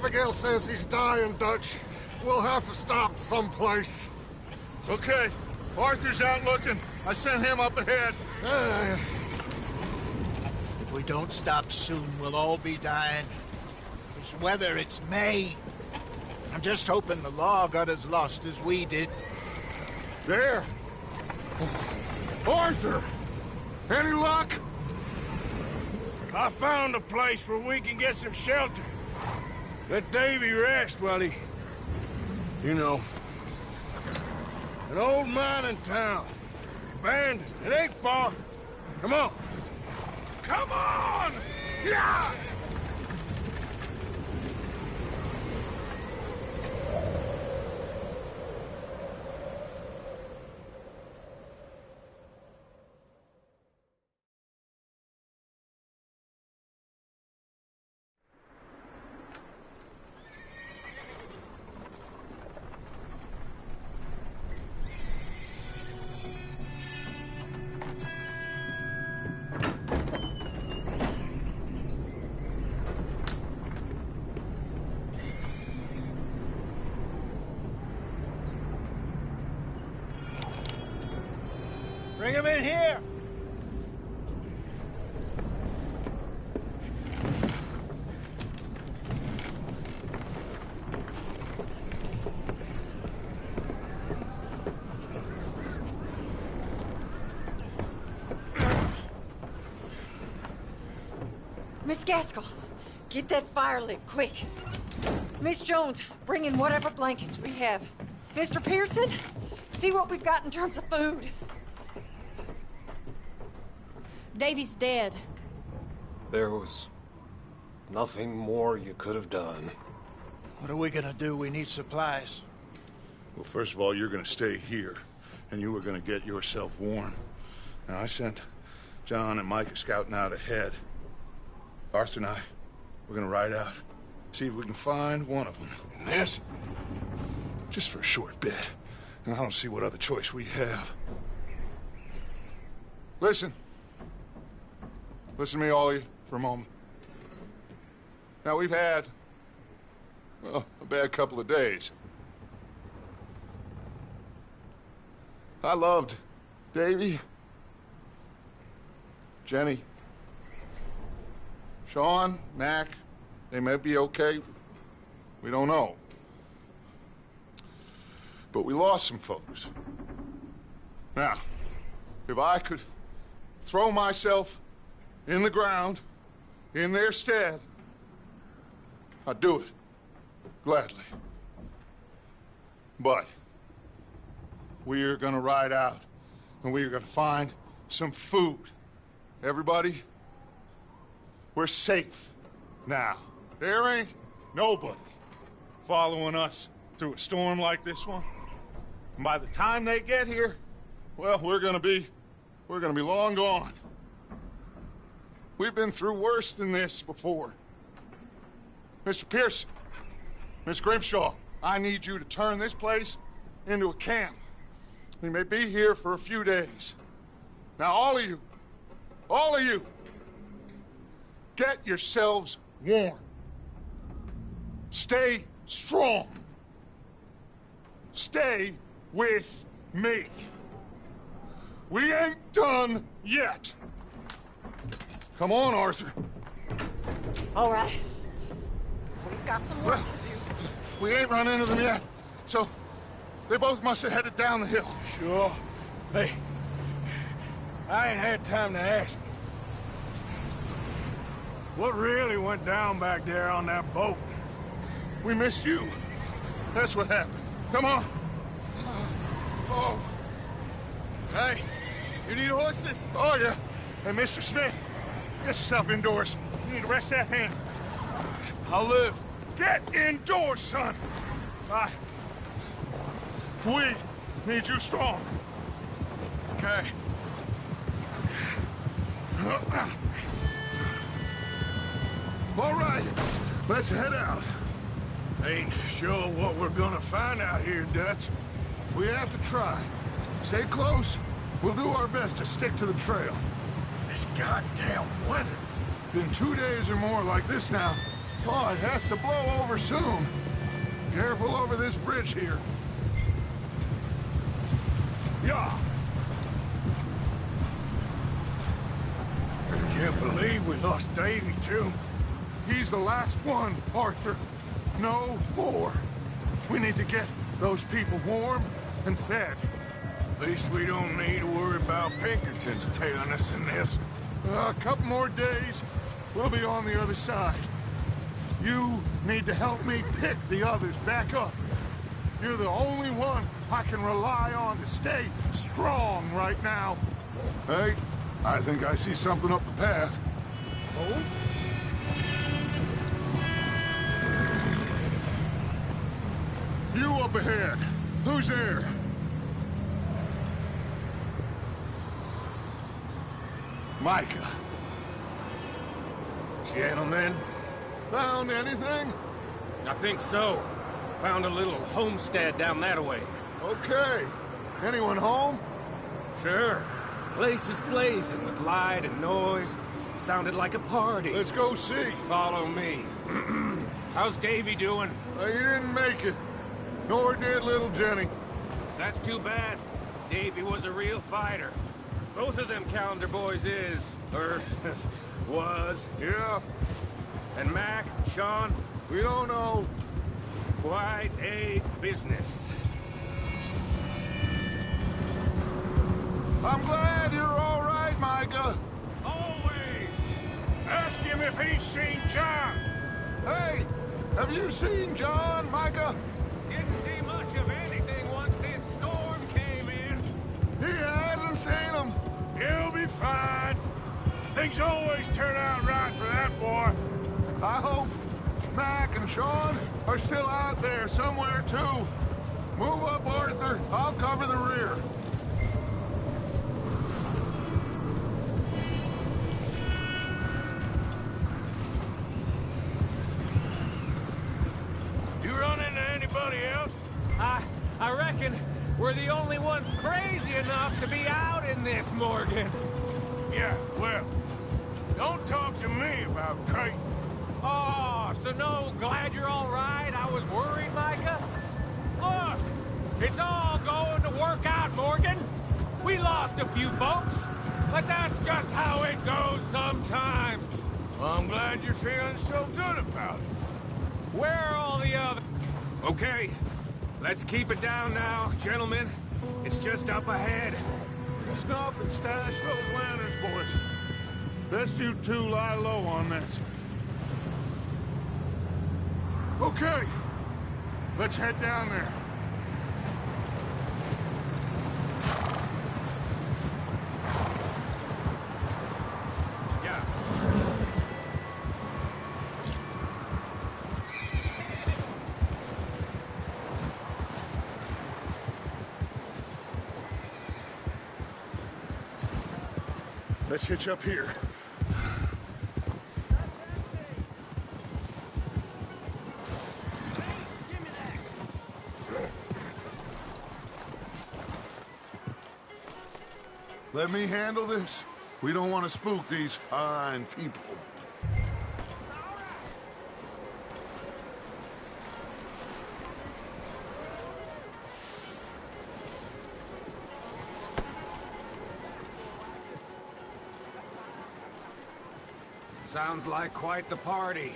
Abigail says he's dying, Dutch. We'll have to stop someplace. Okay. Arthur's out looking. I sent him up ahead. If we don't stop soon, we'll all be dying. This weather, it's May. I'm just hoping the law got as lost as we did. There! Arthur! Any luck? I found a place where we can get some shelter. Let Davy rest while he... You know. An old mining town. Abandoned. It ain't far. Come on. Come on! Yeah! Bring him in here! Miss Gaskell, get that fire lit, quick. Miss Jones, bring in whatever blankets we have. Mr. Pearson, see what we've got in terms of food. Davy's dead. There was Nothing more you could have done. What are we gonna do? We need supplies. Well, first of all, you're gonna stay here, and you were gonna get yourself warm. Now, I sent John and Micah scouting out ahead. Arthur and I, we're gonna ride out, see if we can find one of them. And this, just for a short bit. And I don't see what other choice we have. Listen. Listen to me, all of you, for a moment. Now, we've had, well, a bad couple of days. I loved Davy, Jenny, Sean, Mac. They may be okay. We don't know. But we lost some folks. Now, if I could throw myself in the ground in their stead, I'd do it. Gladly. But we are gonna ride out, and we are gonna find some food. Everybody, we're safe now. There ain't nobody following us through a storm like this one. And by the time they get here, well, we're gonna be long gone. We've been through worse than this before. Mr. Pearson, Miss Grimshaw, I need you to turn this place into a camp. We may be here for a few days. Now, all of you, get yourselves warm. Stay strong. Stay with me. We ain't done yet. Come on, Arthur. All right. We've got some work to do. We ain't run into them yet, so they both must have headed down the hill. Sure. Hey, I ain't had time to ask. What really went down back there on that boat? We missed you. That's what happened. Come on. Oh. Hey, you need horses? Oh, yeah. Hey, Mr. Smith, get yourself indoors. You need to rest that hand. I'll live. Get indoors, son. We need you strong. Okay. All right, let's head out. Ain't sure what we're gonna find out here, Dutch. We have to try. Stay close. We'll do our best to stick to the trail. This goddamn weather. Been 2 days or more like this now. Oh, it has to blow over soon. Careful over this bridge here. Yeah. I can't believe we lost Davy, too. He's the last one, Arthur. No more. We need to get those people warm and fed. At least we don't need to worry about Pinkertons tailing us in this. A couple more days, we'll be on the other side. You need to help me pick the others back up. You're the only one I can rely on to stay strong right now. Hey, I think I see something up the path. Oh? You up ahead. Who's there? Micah. Gentlemen, Found anything? I think so. Found a little homestead down that way. Okay. Anyone home? Sure. Place is blazing with light and noise. Sounded like a party. Let's go see. Follow me. How's Davy doing? He didn't make it. Nor did little Jenny. That's too bad. Davy was a real fighter. Both of them Calendar boys is, or was. Yeah, And Mac, Sean, we don't know. quite a business. I'm glad you're all right, Micah. Always! Ask him if he's seen John. Hey, have you seen John, Micah? Didn't see much of anything once this storm came in. He hasn't seen him. He'll be fine. Things always turn out right for that boy. I hope Mac and Sean are still out there somewhere, too. Move up, Arthur. I'll cover the rear. You run into anybody else? I reckon we're the only ones crazy enough to be out in this, Morgan. Yeah, well, don't talk to me about Creighton. Oh, so no, glad you're all right? I was worried, Micah. Look, it's all going to work out, Morgan. We lost a few folks, but that's just how it goes sometimes. Well, I'm glad you're feeling so good about it. Where are all the others? Okay, let's keep it down now, gentlemen. It's just up ahead. Snuff and stash those lanterns, boys. Best you two lie low on this. Okay, let's head down there. Yeah. Let's hitch up here. Let me handle this. We don't want to spook these fine people. Sounds like quite the party.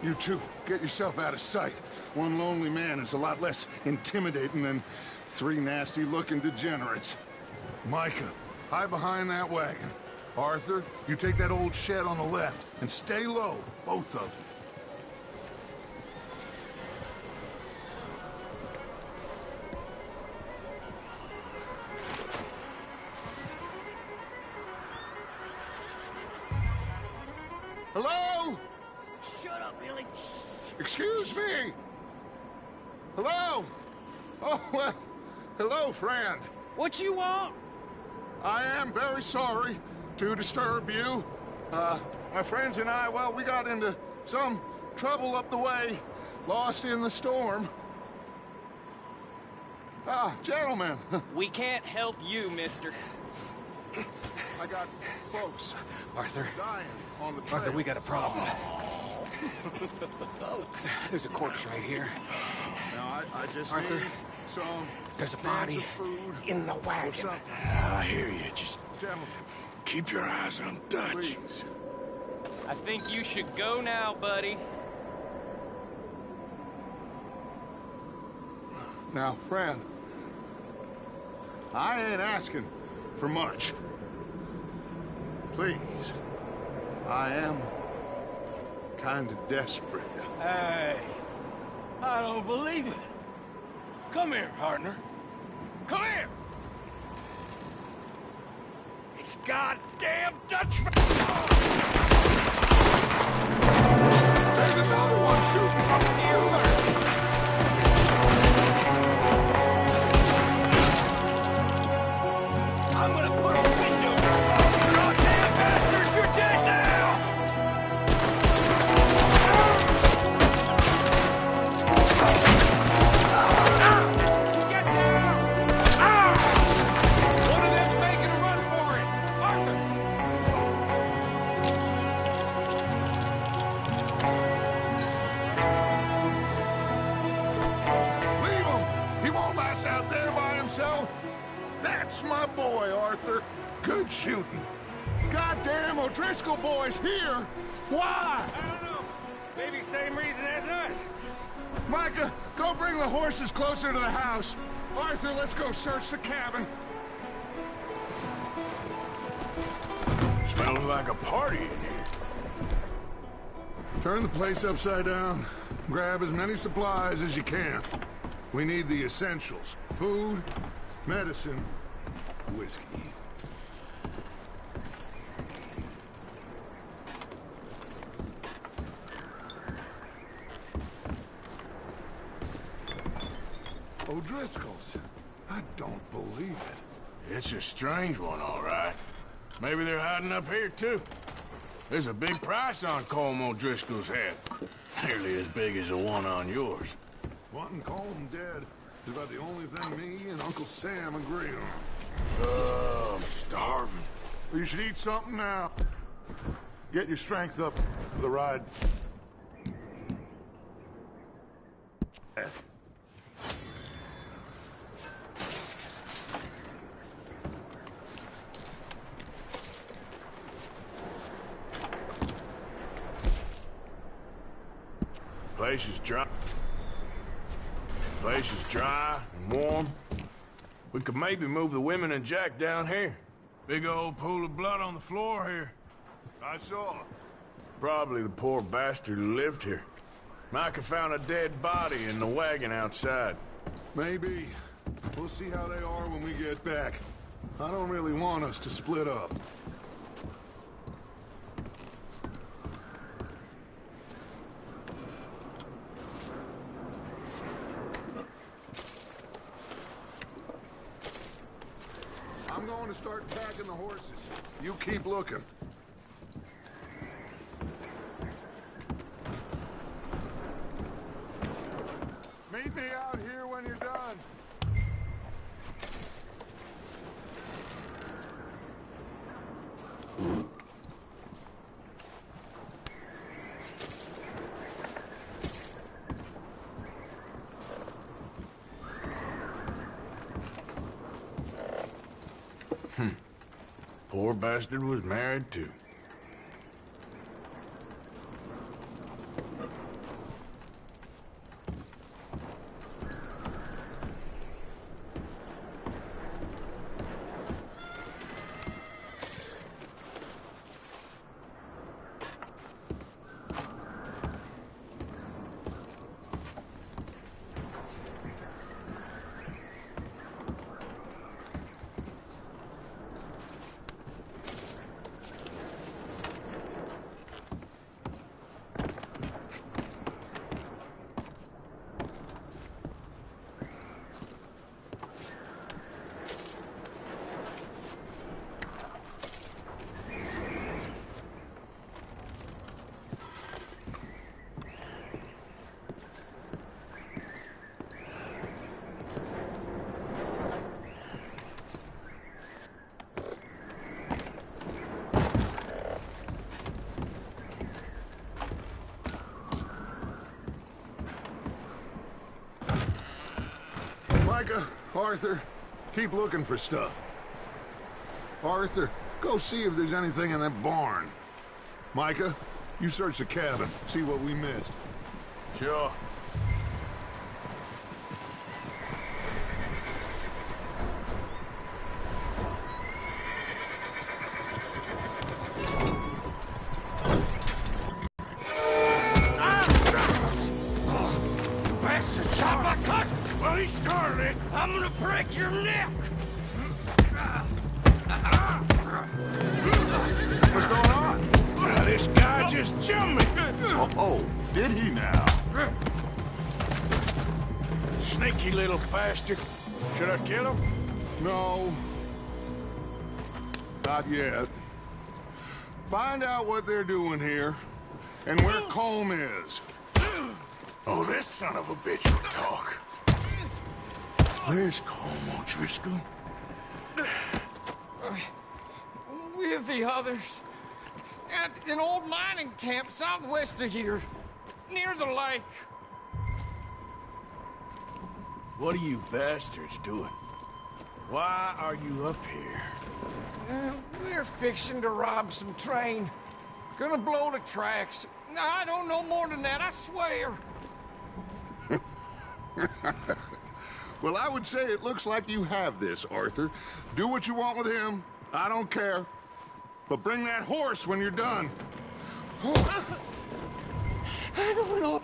You two, get yourself out of sight. One lonely man is a lot less intimidating than three nasty-looking degenerates. Micah, hide behind that wagon. Arthur, you take that old shed on the left, and stay low, both of you. Hello? Shut up, Billy. Excuse me? Hello? Oh, well, hello, friend. What you want? I am very sorry to disturb you. My friends and I, well, we got into some trouble up the way, lost in the storm. Gentlemen, We can't help you, mister. I got folks Arthur. dying on the trail. Arthur, we got a problem. There's a corpse right here. Now, I just Arthur, need some there's a cans body of food in the or wagon. something. I hear you. Just Gentlemen, keep your eyes on Dutch. please. I think you should go now, buddy. Now, friend, I ain't asking for much. Please, I am kind of desperate. Hey, I don't believe it. Come here, partner. Come here. It's goddamn Dutch. There's another one shooting from the left. I'm gonna put a window. Goddamn bastards, you're dead now. Get down! One of them's making a run for it. Arthur. Leave him! He won't last out there by himself. That's my boy, Arthur. Good shooting. Goddamn O'Driscoll boys here. Why? I don't know. Maybe same reason as us. Micah, go bring the horses closer to the house. Arthur, let's go search the cabin. Smells like a party in here. Turn the place upside down. Grab as many supplies as you can. We need the essentials. Food, medicine, whiskey. O'Driscoll's. I don't believe it. It's a strange one, all right. Maybe they're hiding up here, too. There's a big price on Colm O'Driscoll's head. Nearly as big as the one on yours. Wanting Colm dead is about the only thing me and Uncle Sam agree on. I'm starving. You should eat something now. Get your strength up for the ride. Place is dry. Place is dry and warm. We could maybe move the women and Jack down here. Big old pool of blood on the floor here. I saw. Probably the poor bastard who lived here. Micah found a dead body in the wagon outside. Maybe. We'll see how they are when we get back. I don't really want us to split up. I'm going to start packing the horses. You keep looking. Meet me out here when you're done. Poor bastard was married, too. Micah, Arthur, keep looking for stuff. Arthur, go see if there's anything in that barn. Micah, you search the cabin, see what we missed. Sure. Bastard shot my cousin! Well, he started it. I'm gonna break your neck! What's going on? Now, this guy just jumped me. Oh, did he now? Sneaky little bastard. Should I kill him? No. Not yet. Find out what they're doing here, and where Colm is. Oh, this son of a bitch will talk. Where's Colm O'Driscoll? With the others. At an old mining camp southwest of here. Near the lake. What are you bastards doing? Why are you up here? We're fixing to rob some train. Gonna blow the tracks. I don't know more than that, I swear. Well, I would say it looks like you have this, Arthur. Do what you want with him. I don't care. But bring that horse when you're done. I don't know.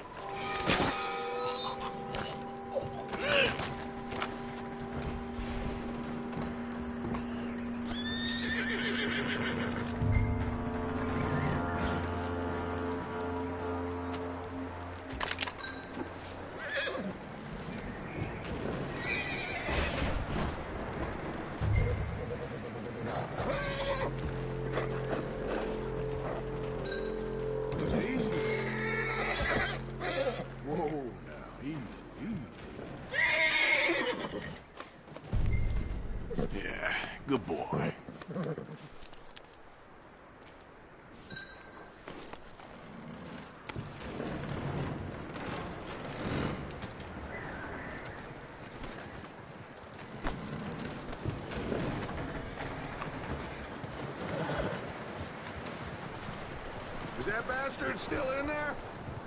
bastard still in there?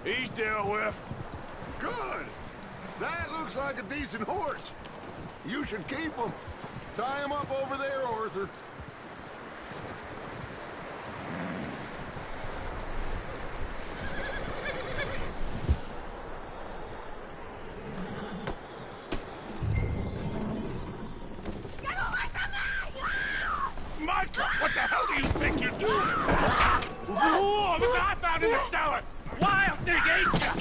He's dealt with. Good. That looks like a decent horse. You should keep him. Tie him up over there, Arthur. Micah, what the hell do you think you're doing? Whoa, look what I found in the cellar! Wild thing, ain't ya?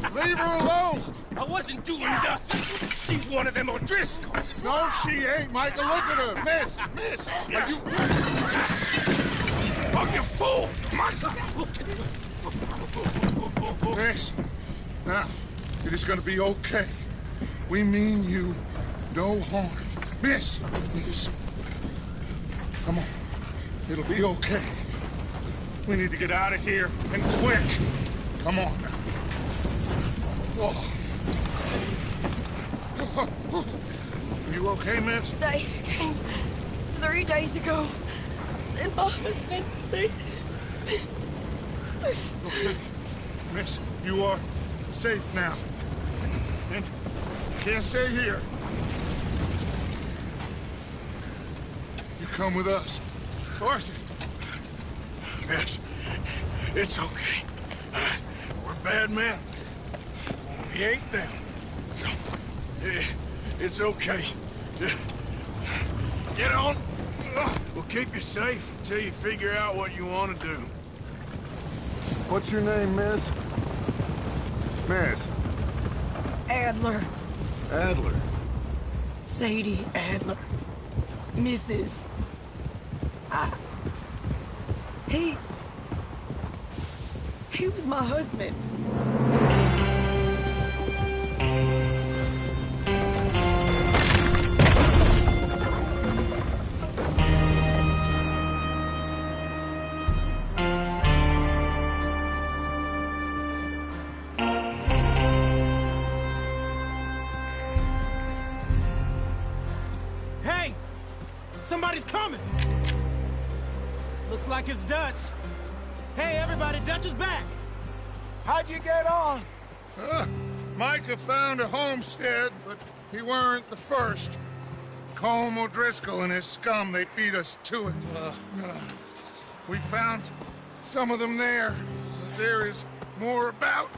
Leave her alone! I wasn't doing nothing. She's one of them O'Driscolls. No, she ain't, Micah. Look at her. Miss, are you... Oh, you fool! Micah! Miss, now, it is gonna be okay. We mean you no harm. Miss. Come on. It'll be okay. We need to get out of here, and quick. Come on now. Oh. You okay, miss? They came 3 days ago. And my husband, they... Okay. Miss, you are safe now. And you can't stay here. You come with us. Arthur. Miss, it's okay. We're bad men. We ain't them. It's okay. Get on. We'll keep you safe until you figure out what you want to do. What's your name, miss? Miss. Adler. Adler. Sadie Adler. Mrs. He was my husband. Hey! Somebody's coming! Looks like it's Dutch. Hey, everybody, Dutch is back! How'd you get on? Micah found a homestead, but he weren't the first. Colm O'Driscoll and his scum, they beat us to it. We found some of them there. But there is more about,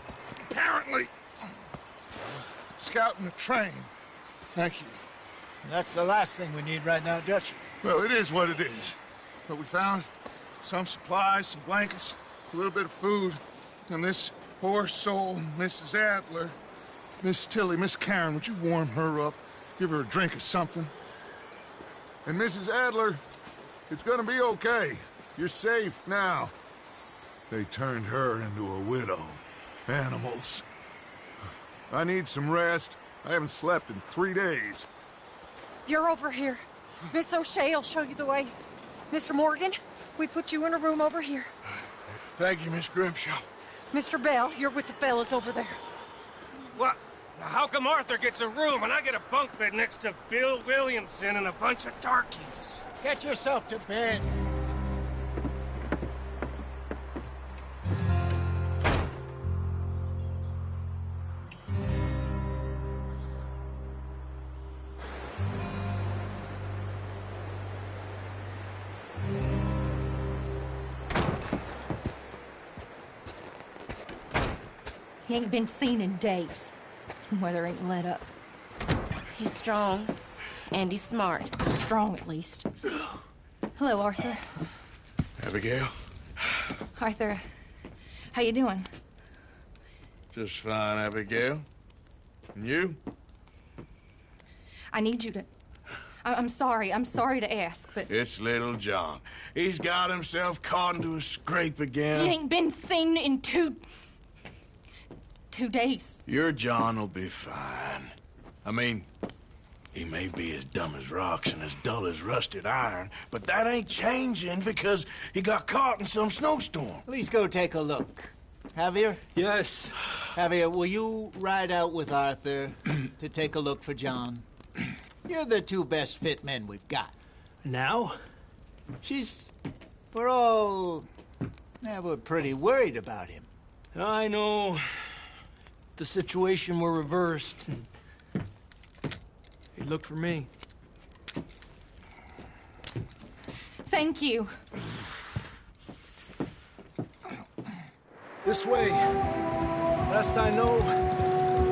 apparently. Scouting the train. Thank you. That's the last thing we need right now, Dutch. Well, it is what it is. But we found some supplies, some blankets, a little bit of food, and this poor soul, Mrs. Adler, Miss Tilly, Miss Karen, would you warm her up? Give her a drink or something? And Mrs. Adler, it's gonna be okay. You're safe now. They turned her into a widow. Animals. I need some rest. I haven't slept in 3 days. You're over here. Miss O'Shea will show you the way. Mr. Morgan, we put you in a room over here. Thank you, Miss Grimshaw. Mr. Bell, you're with the fellas over there. What? How come Arthur gets a room and I get a bunk bed next to Bill Williamson and a bunch of darkies? Get yourself to bed. He ain't been seen in days. Weather ain't let up. He's strong, and he's smart. Strong, at least. Hello, Arthur. Abigail? Arthur, how you doing? Just fine, Abigail. And you? I need you to... I'm sorry to ask, but... It's little John. He's got himself caught into a scrape again. He ain't been seen in 2 days. Your John will be fine. I mean, he may be as dumb as rocks and as dull as rusted iron, but that ain't changing because he got caught in some snowstorm. Please go take a look. Javier? Yes. Javier, will you ride out with Arthur to take a look for John? You're the 2 best fit men we've got. Now? We're all Yeah, we're pretty worried about him. I know. If the situation were reversed, he'd look for me. Thank you. This way. Last I know,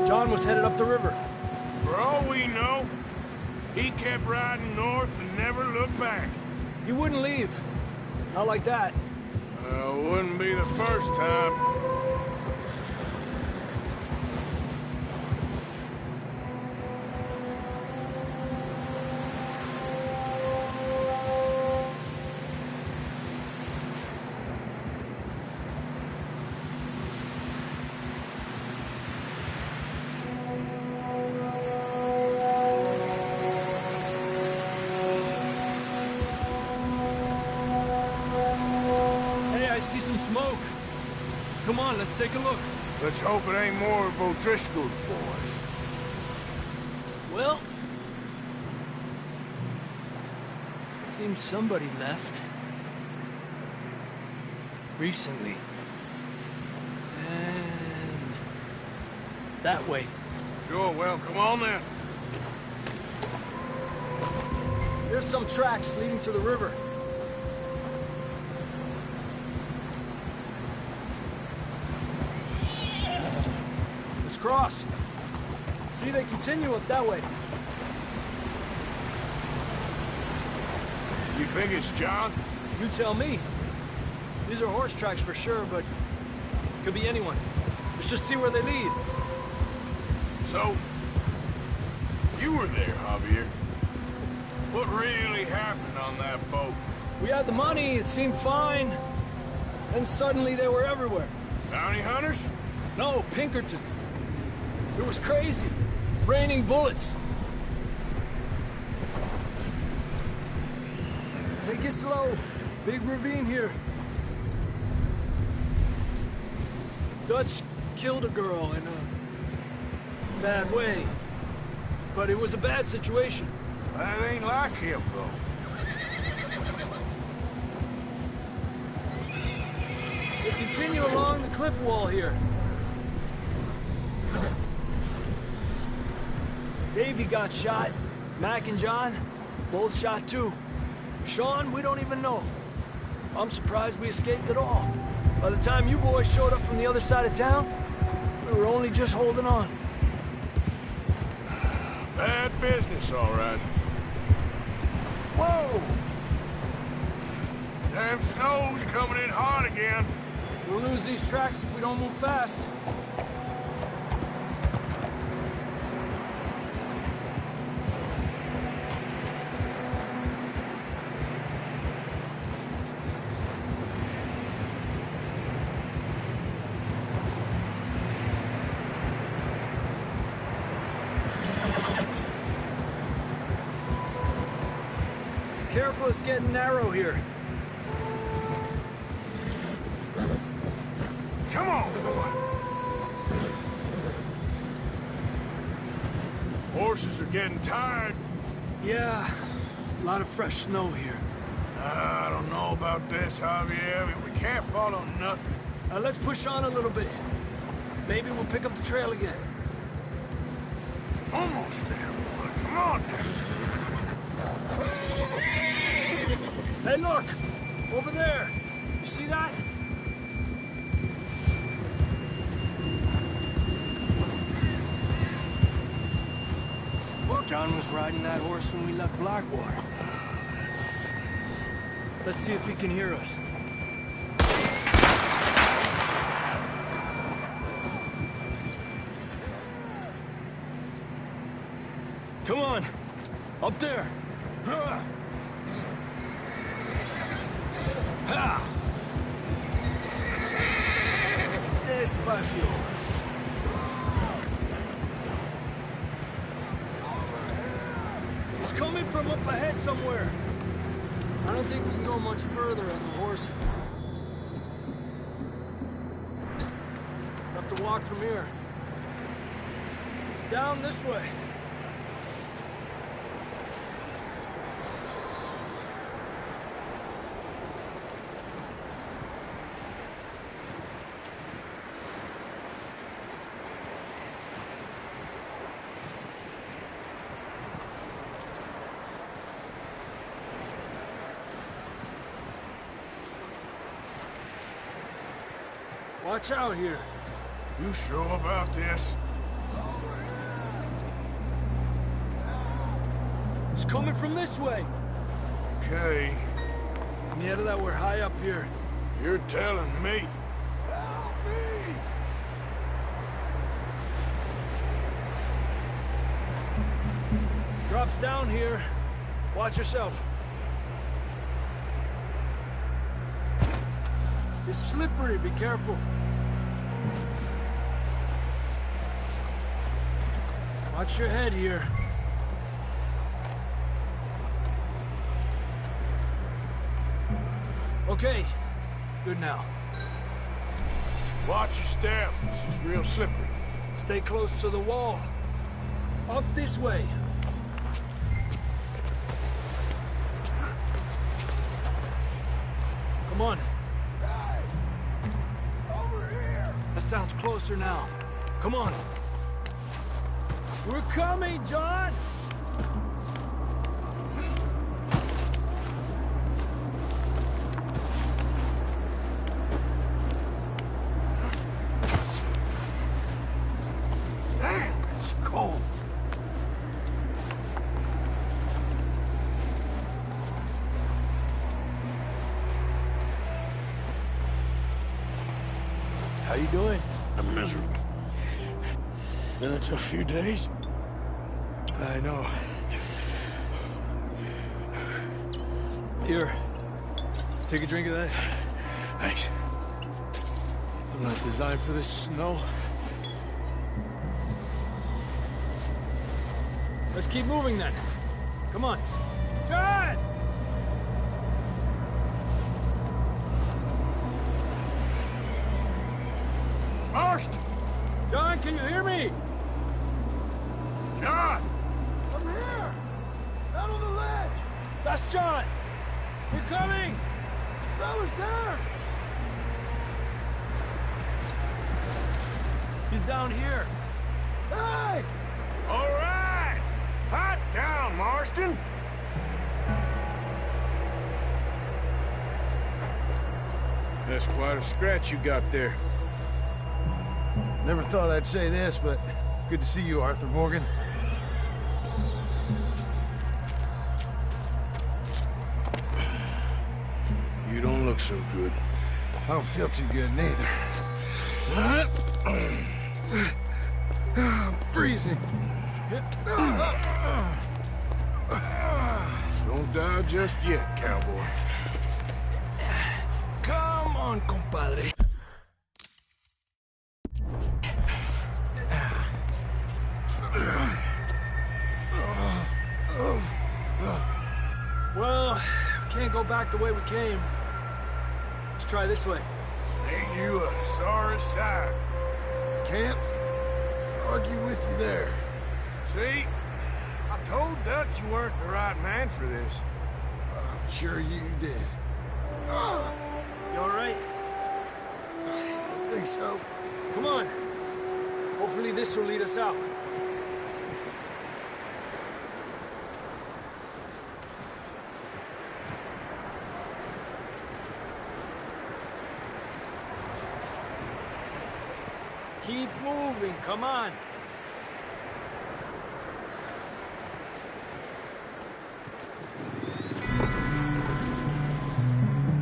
John was headed up the river. For all we know, he kept riding north and never looked back. He wouldn't leave. Not like that. Wouldn't be the first time. Smoke. Come on, let's take a look. Let's hope it ain't more of O'Driscoll's boys. Well, it seems somebody left. Recently. And that way. Sure, well, come on then. There's some tracks leading to the river. Cross. See, they continue up that way. You think it's John? You tell me. These are horse tracks for sure, but could be anyone. Let's just see where they lead. So, you were there, Javier. What really happened on that boat? We had the money, it seemed fine. Then suddenly they were everywhere. Bounty hunters? No, Pinkertons. It was crazy. Raining bullets. Take it slow. Big ravine here. Dutch killed a girl in a bad way. But it was a bad situation. That ain't like him, though. They continue along the cliff wall here. Davey got shot. Mac and John, both shot too. Sean, we don't even know. I'm surprised we escaped at all. By the time you boys showed up from the other side of town, we were only just holding on. Bad business, all right. Whoa! Damn snow's coming in hard again. We'll lose these tracks if we don't move fast. Careful, it's getting narrow here. Come on, horses are getting tired. Yeah, a lot of fresh snow here. I don't know about this, Javier. We can't follow nothing. Let's push on a little bit. Maybe we'll pick up the trail again. Almost there, boy. Come on now. Hey, look! Over there! You see that? Well, John was riding that horse when we left Blackwater. Let's see if he can hear us. Come on! Up there! Ha! Despacio. It's coming from up ahead somewhere. I don't think we can go much further on the horse. We'll have to walk from here. Down this way. Watch out here. You sure about this? It's coming from this way. Okay. Yeah, that we're high up here. You're telling me. Drops down here. Watch yourself. It's slippery, be careful. Watch your head here. Okay, good now. Watch your step. This is real slippery. Stay close to the wall. Up this way. Come on. Over here. That sounds closer now. Come on. We're coming, John! Damn, it's cold. How you doing? I'm miserable. Been a tough few days. I know. Here. Take a drink of that. Thanks. I'm not designed for this snow. Let's keep moving then. Come on. John! Marston! John, can you hear me? John! I'm here! Out on the ledge! That's John! We're coming! Fella's there! He's down here. Hey! All right! Hot down, Marston! That's quite a scratch you got there. Never thought I'd say this, but it's good to see you, Arthur Morgan. You don't look so good. I don't feel too good, neither. I'm freezing. Don't die just yet, cowboy. Come on, compadre. Well, we can't go back the way we came. Let's try this way. Ain't you a sorry sight? Can't argue with you there. See? I told Dutch you weren't the right man for this. I'm sure you did. You all right? I think so. Come on. Hopefully this will lead us out. Keep moving, come on.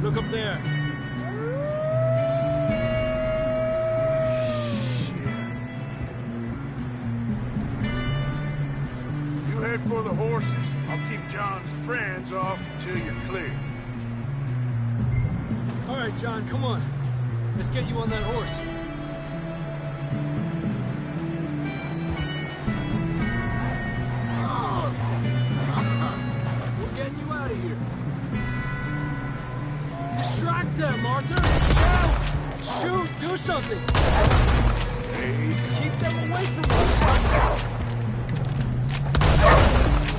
Look up there. You head for the horses. I'll keep John's friends off until you're clear. All right, John, come on. Let's get you on that horse. We're getting you out of here. Distract them, Arthur! Shout! Shoot! Do something! Hey, keep them away from us!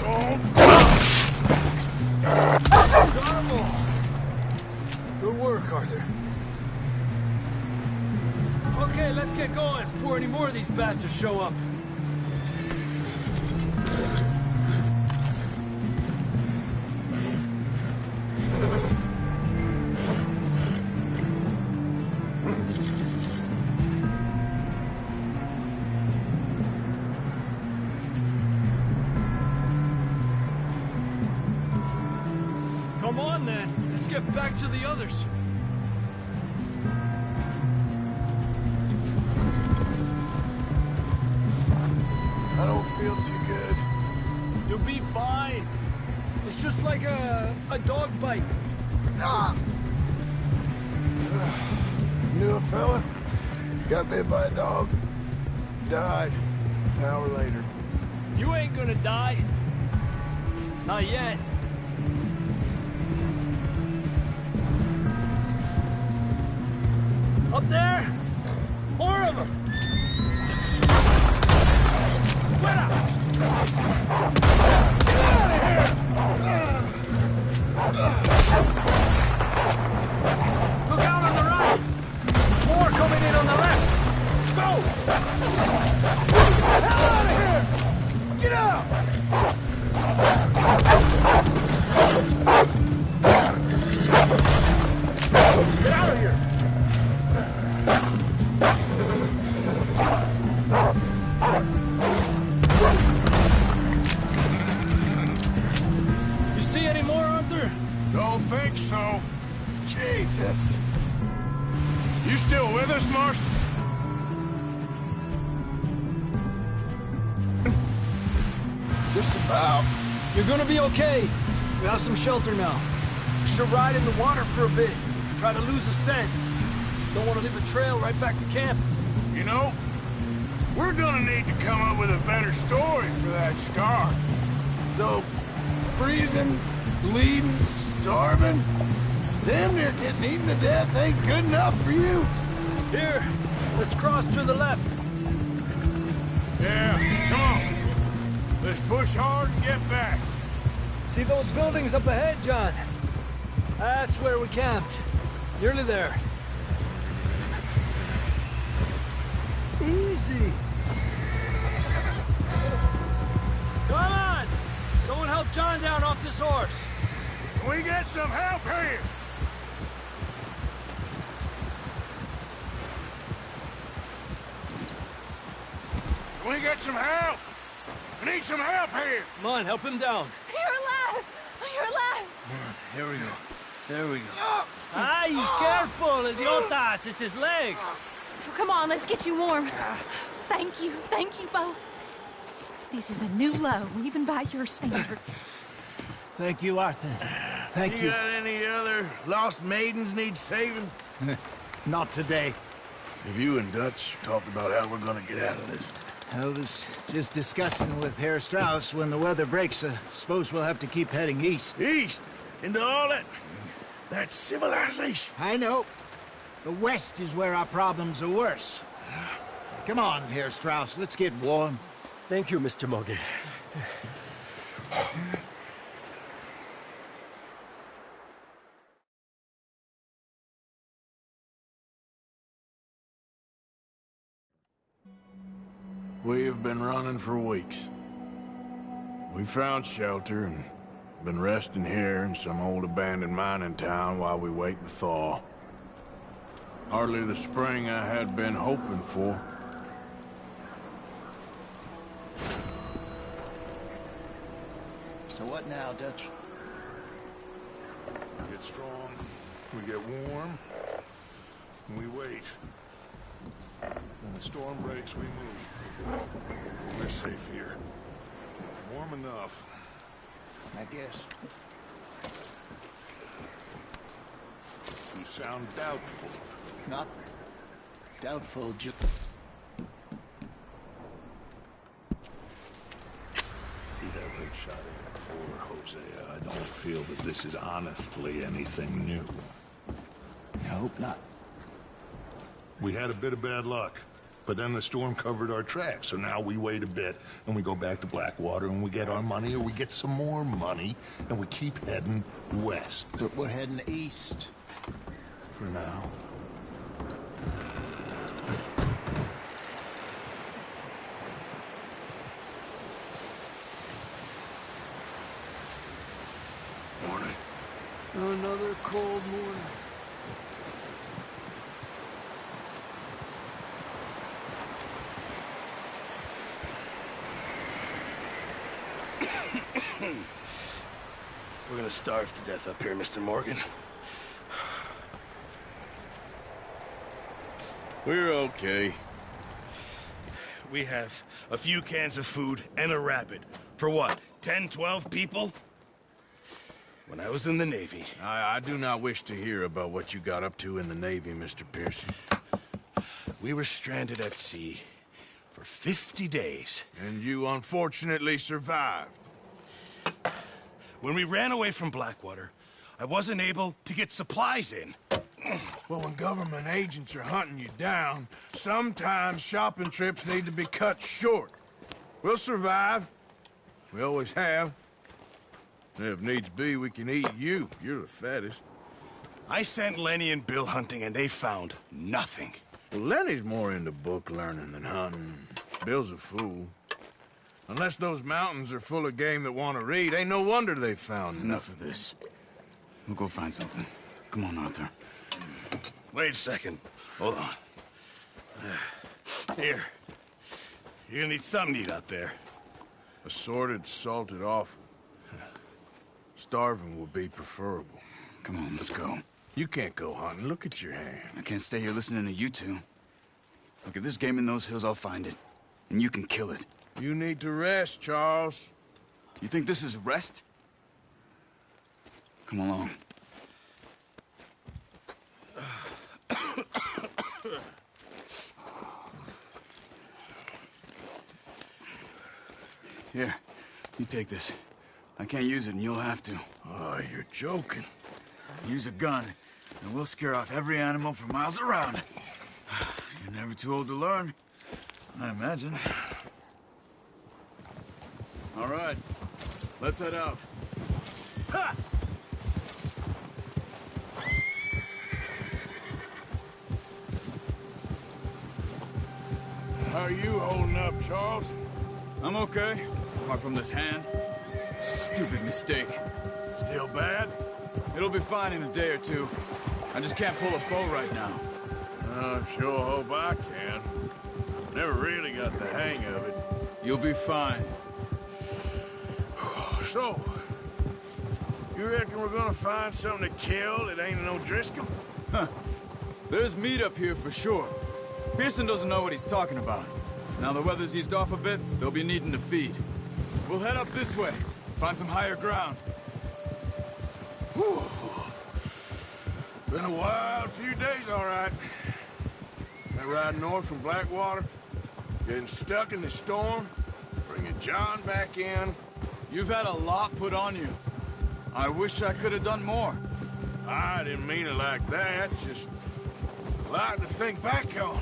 Don't! Good work, Arthur. Okay, let's get going before any more of these bastards show up. Come on, then. Let's get back to the others. I don't feel too good. You'll be fine. It's just like a dog bite. Ah! Knew a fella. Got bit by a dog. Died. An hour later. You ain't gonna die. Not yet. Up there? More of them! Fuera! Get out of here! Look out on the right! More coming in on the left! Go! Hell out of here! Get out! Get out of here! You see any more, Arthur? Don't think so. Jesus! You still with us, Marston? Just about. You're gonna be okay. We have some shelter now. Should ride in the water for a bit. Try to lose a scent. Don't want to leave a trail right back to camp. You know, we're gonna need to come up with a better story for that scar. So, freezing, bleeding, starving, damn near getting eaten to death ain't good enough for you? Here, let's cross to the left. Yeah, come on. Let's push hard and get back. See those buildings up ahead, John? That's where we camped. Nearly there. Easy. Come on! Someone help John down off this horse. Can we get some help here? Can we get some help? We need some help here. Come on, help him down. You're alive! You're alive! Here we go. There we go. Ay, careful, idiotas! It's his leg. Come on, let's get you warm. Thank you both. This is a new low, even by your standards. Thank you, Arthur. Thank you. Got any other lost maidens need saving? Not today. Have you and Dutch talked about how we're gonna get out of this? I was just discussing with Herr Strauss when the weather breaks. Suppose we'll have to keep heading east. East? Into all that civilization? I know. The west is where our problems are worse. Come on, Herr Strauss, let's get warm. Thank you, Mr. Morgan. We have been running for weeks. We found shelter and been resting here in some old abandoned mining town while we wait the thaw. Hardly the spring I had been hoping for. So what now, Dutch? We get strong, we get warm, and we wait. When the storm breaks, we move. We're safe here. Warm enough. I guess. You sound doubtful. Not doubtful, just... You haven't shot it before, Hosea. I don't feel that this is honestly anything new. I hope not. We had a bit of bad luck, but then the storm covered our tracks, so now we wait a bit, and we go back to Blackwater, and we get our money, or we get some more money, and we keep heading west. But we're heading east. For now. Morning. Another cold morning. we're gonna starve to death up here, Mr. Morgan. We're okay. We have a few cans of food and a rabbit. For what, 10, 12 people? When I was in the Navy... I do not wish to hear about what you got up to in the Navy, Mr. Pearson. We were stranded at sea for 50 days. And you unfortunately survived. When we ran away from Blackwater, I wasn't able to get supplies in. Well, when government agents are hunting you down, sometimes shopping trips need to be cut short. We'll survive. We always have. If needs be, we can eat you. You're the fattest. I sent Lenny and Bill hunting, and they found nothing. Well, Lenny's more into book learning than hunting. Bill's a fool. Unless those mountains are full of game that want to read, ain't no wonder they found Enough of this. We'll go find something. Come on, Arthur. Wait a second. Hold on. Here. You're gonna need something to eat out there. Assorted, salted offal. Starving will be preferable. Come on, let's go. You can't go hunting. Look at your hand. I can't stay here listening to you two. Look, if there's game in those hills, I'll find it. And you can kill it. You need to rest, Charles. You think this is rest? Come along. Here, you take this. I can't use it, and you'll have to. Oh, you're joking. Use a gun, and we'll scare off every animal for miles around. You're never too old to learn, I imagine. All right, let's head out. Ha! How are you holding up, Charles? I'm okay, apart from this hand. Stupid mistake. Still bad? It'll be fine in a day or two. I just can't pull a bow right now. I sure hope I can. Never really got the hang of it. You'll be fine. So, you reckon we're gonna find something to kill that ain't no Driscoll? Huh. There's meat up here for sure. Pearson doesn't know what he's talking about. Now the weather's eased off a bit, they'll be needing to feed. We'll head up this way, find some higher ground. Whew. Been a wild few days, all right. That ride north from Blackwater, getting stuck in the storm, bringing John back in. You've had a lot put on you. I wish I could have done more. I didn't mean it like that, just a lot to think back on.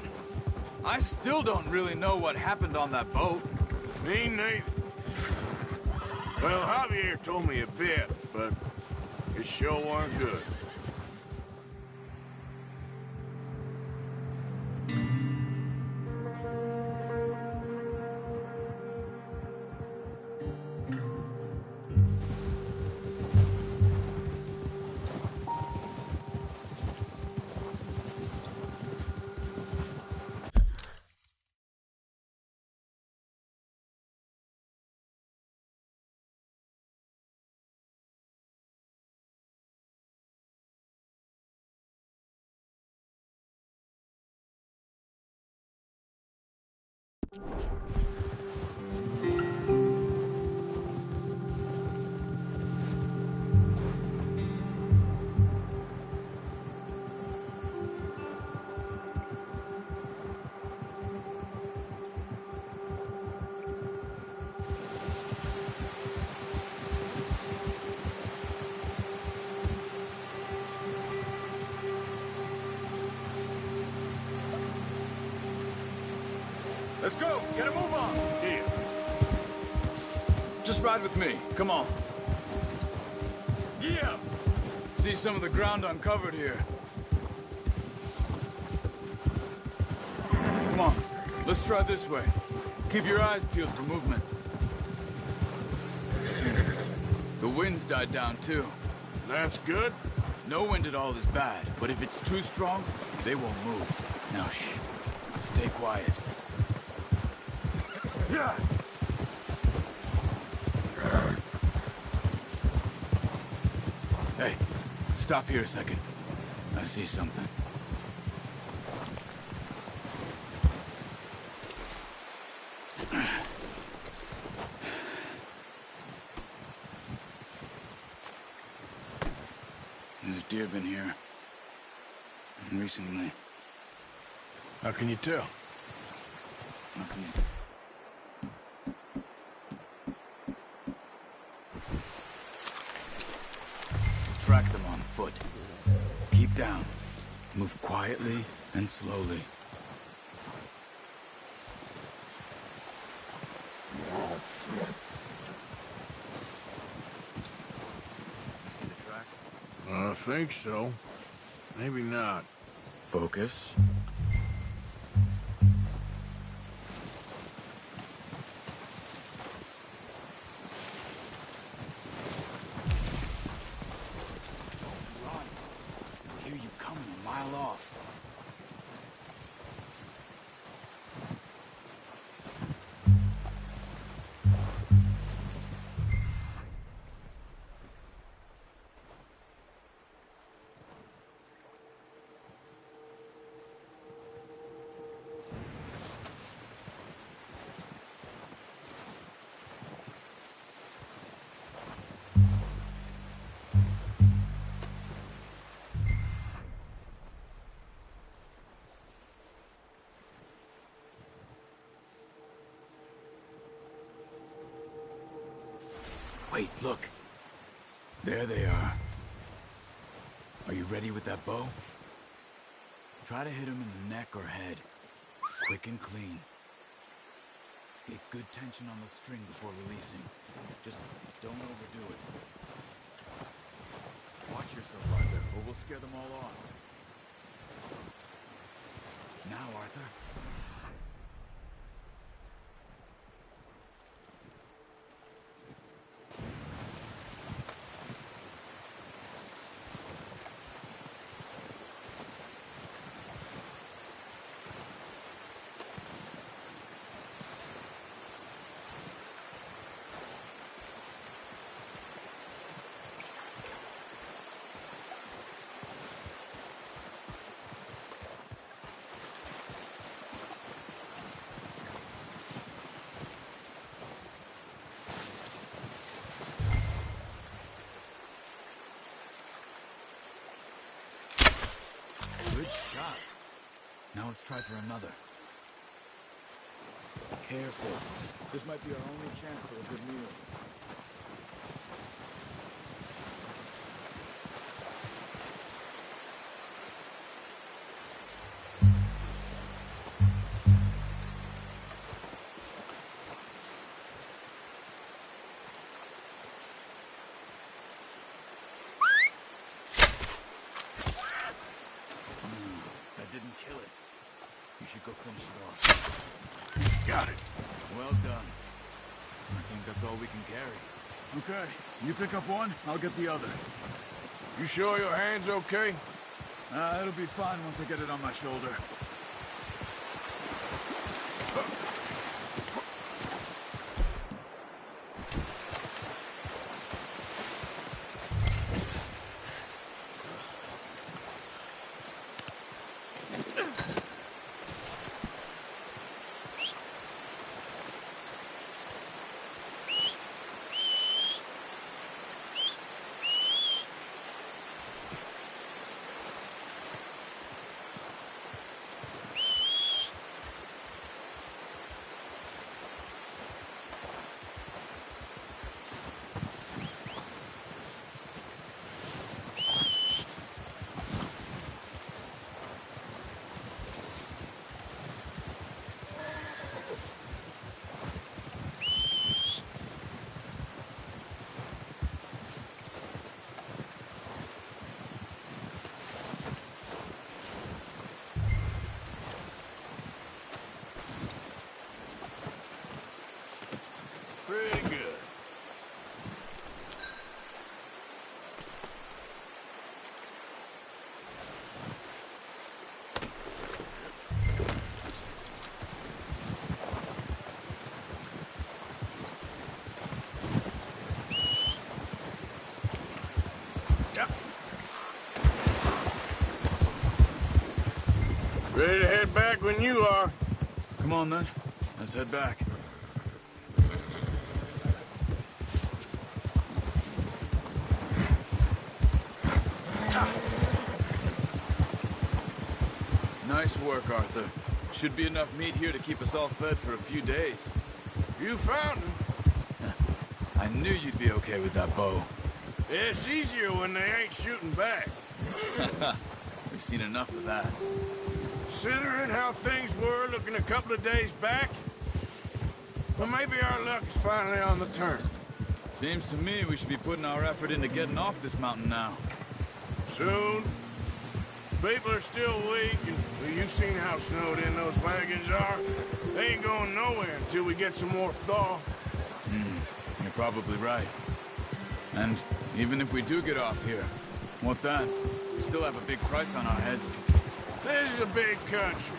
I still don't really know what happened on that boat. Me neither. Well, Javier told me a bit, but it sure weren't good. Let's go! Get a move on! Here. Just ride with me. Come on. Yeah. See some of the ground uncovered here. Come on. Let's try this way. Keep your eyes peeled for movement. The wind's died down, too. That's good. No wind at all is bad, but if it's too strong, they won't move. Now, shh. Stay quiet. Yeah. Stop here a second. I see something. There's deer been here. Recently. How can you tell? Nothing. Track them on foot. Keep down. Move quietly and slowly. See the tracks? I think so. Maybe not. Focus. Wait, look. There they are. Are you ready with that bow? Try to hit him in the neck or head. Quick and clean. Get good tension on the string before releasing. Just don't overdo it. Watch yourself, Arthur, or we'll scare them all off. Now, Arthur. Good shot. Now let's try for another. Careful. This might be our only chance for a good meal. Go finish it off. Got it. Well done. I think that's all we can carry. Okay, you pick up one, I'll get the other. You sure your hand's okay? It'll be fine once I get it on my shoulder. back when you are. Come on, then. Let's head back. Nice work, Arthur. Should be enough meat here to keep us all fed for a few days. You found him. I knew you'd be okay with that bow. It's easier when they ain't shooting back. We've seen enough of that. Considering how things were looking a couple of days back, well, maybe our luck is finally on the turn. Seems to me we should be putting our effort into getting off this mountain now. Soon. People are still weak, and well, you've seen how snowed in those wagons are. They ain't going nowhere until we get some more thaw. You're probably right. And even if we do get off here, what then? We still have a big price on our heads. This is a big country.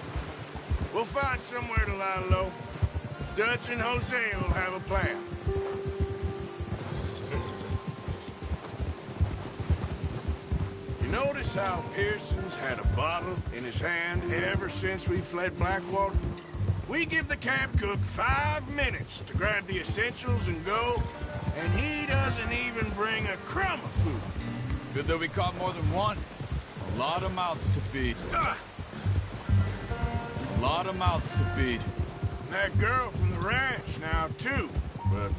We'll find somewhere to lie low. Dutch and Hosea will have a plan. You notice how Pearson's had a bottle in his hand ever since we fled Blackwater? We give the camp cook 5 minutes to grab the essentials and go, and he doesn't even bring a crumb of food. Good that we caught more than one. A lot of mouths to feed. A lot of mouths to feed. And that girl from the ranch now, too. But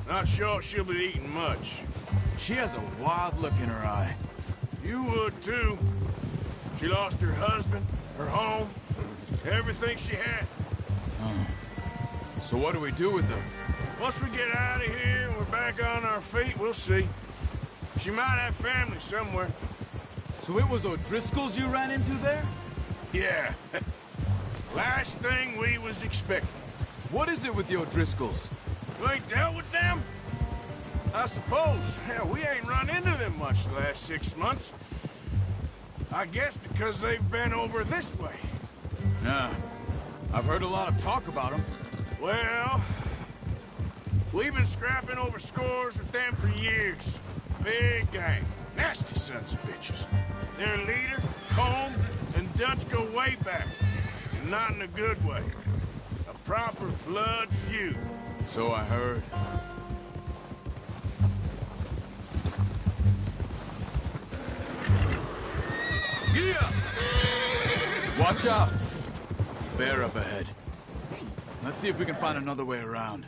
not sure she'll be eating much. She has a wild look in her eye. You would, too. She lost her husband, her home, everything she had. So what do we do with her? Once we get out of here and we're back on our feet, we'll see. She might have family somewhere. So it was O'Driscoll's you ran into there? Yeah. Last thing we was expecting. What is it with the O'Driscolls? You ain't dealt with them? I suppose. Hell, we ain't run into them much the last 6 months. I guess because they've been over this way. Yeah. I've heard a lot of talk about them. Well, we've been scrapping over scores with them for years. Big gang. Nasty sons of bitches. Their leader, Colm, and Dutch go way back. And not in a good way. A proper blood feud. So I heard. Yeah! Watch out! Bear up ahead. Let's see if we can find another way around.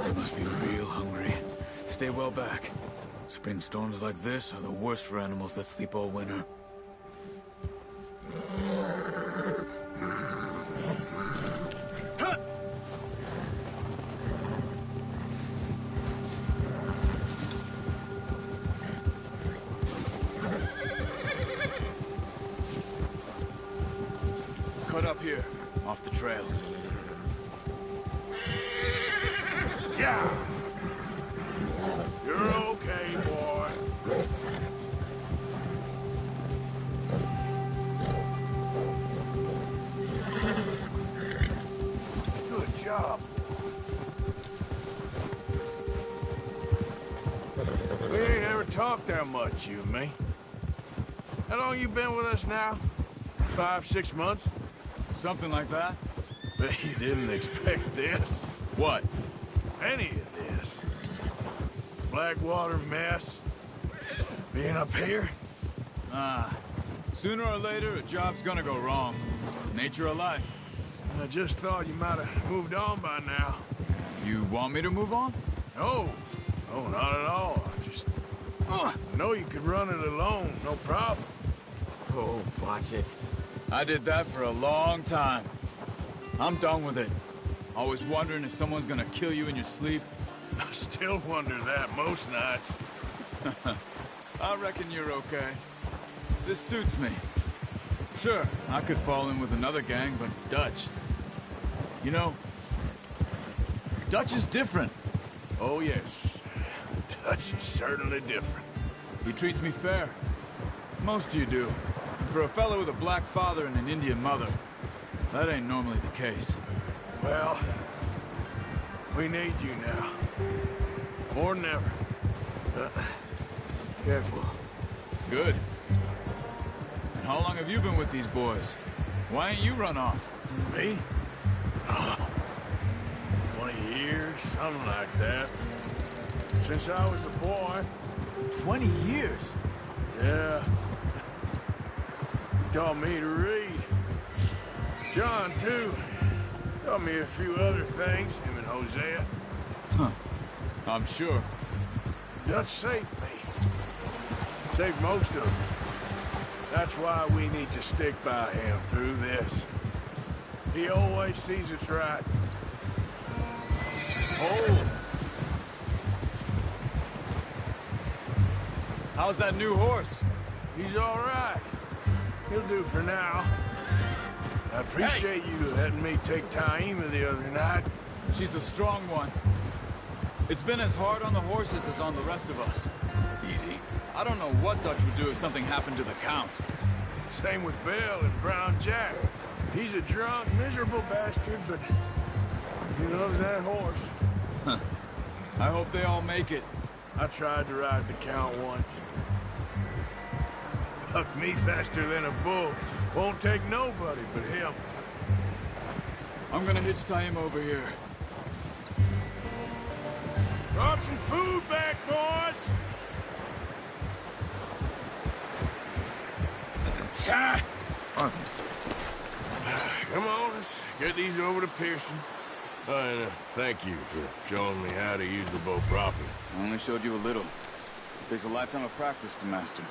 They must be real hungry. Stay well back. Spring storms like this are the worst for animals that sleep all winter. Cut up here, off the trail. Yeah! You're okay, boy. Good job. We ain't ever talked that much, you and me. How long you been with us now? 5, 6 months? Something like that? Bet you didn't expect this. What? Any of this. Blackwater mess. Being up here? Sooner or later, a job's gonna go wrong. Nature of life. I just thought you might have moved on by now. You want me to move on? No. No, not at all. I just... know you could run it alone, no problem. Oh, watch it. I did that for a long time. I'm done with it. Always wondering if someone's gonna kill you in your sleep. I still wonder that most nights. I reckon you're okay. This suits me. Sure, I could fall in with another gang, but Dutch... You know, Dutch is different. Oh, yes. Dutch is certainly different. He treats me fair. Most of you do. For a fellow with a black father and an Indian mother, that ain't normally the case. Well, we need you now. More than ever. Careful. Good. How long have you been with these boys? Why ain't you run off? Me? 20 years, something like that. Since I was a boy. 20 years? Yeah. He taught me to read. John, too. Taught me a few other things, him and Hosea. Huh. I'm sure. Dutch saved me. Saved most of us. That's why we need to stick by him through this. He always sees us right. Oh! How's that new horse? He's all right. He'll do for now. I appreciate you letting me take Taima the other night. She's a strong one. It's been as hard on the horses as on the rest of us. Easy. I don't know what Dutch would do if something happened to the Count. Same with Bill and Brown Jack. He's a drunk, miserable bastard, but he loves that horse. Huh. I hope they all make it. I tried to ride the Count once. Bucked me faster than a bull. Won't take nobody but him. I'm gonna hitch Taima over here. Brought some food back, boys! Come on, let's get these over to Pearson. And thank you for showing me how to use the bow properly. I only showed you a little. It takes a lifetime of practice to master.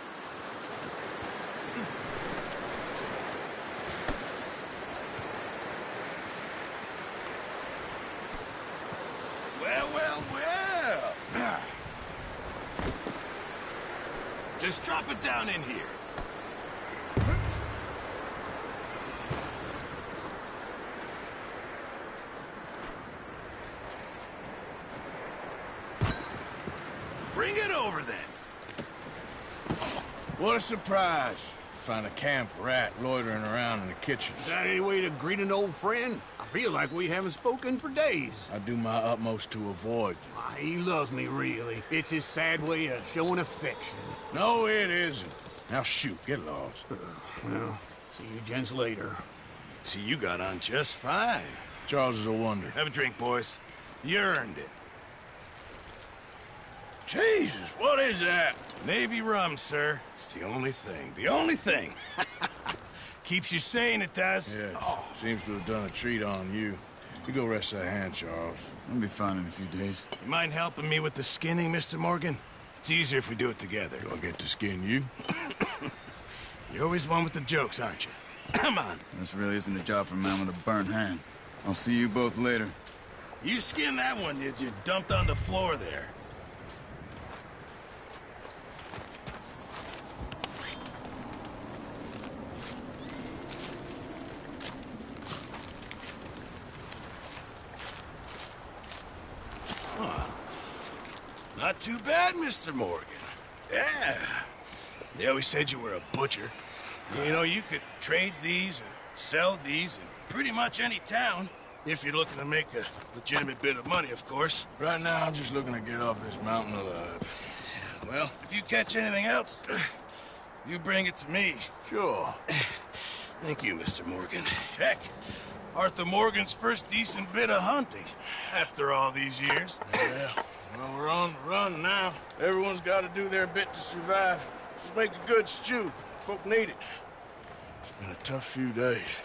Well, well, well. Just drop it down in here. Bring it over, then. What a surprise. Find a camp rat loitering around in the kitchen. Is that any way to greet an old friend? I feel like we haven't spoken for days. I do my utmost to avoid you. He loves me, really. It's his sad way of showing affection. No, it isn't. Now shoot, get lost. Well, see you gents later. See, you got on just fine. Charles is a wonder. Have a drink, boys. You earned it. Jesus, what is that? Navy rum, sir. It's the only thing. The only thing. Keeps you sane, it does. Yes, seems to have done a treat on you. You go rest that hand, Charles. I'll be fine in a few days. You mind helping me with the skinning, Mr. Morgan? It's easier if we do it together. Do I get to skin you? You're always one with the jokes, aren't you? Come on. This really isn't a job for a man with a burnt hand. I'll see you both later. You skinned that one you dumped on the floor there. Not too bad, Mr. Morgan. Yeah. They always said you were a butcher. You know, you could trade these or sell these in pretty much any town. If you're looking to make a legitimate bit of money, of course. Right now, I'm just looking to get off this mountain alive. Well, if you catch anything else, you bring it to me. Sure. Thank you, Mr. Morgan. Heck, Arthur Morgan's first decent bit of hunting after all these years. Yeah. Well, we're on the run now. Everyone's got to do their bit to survive. Just make a good stew. Folk need it. It's been a tough few days.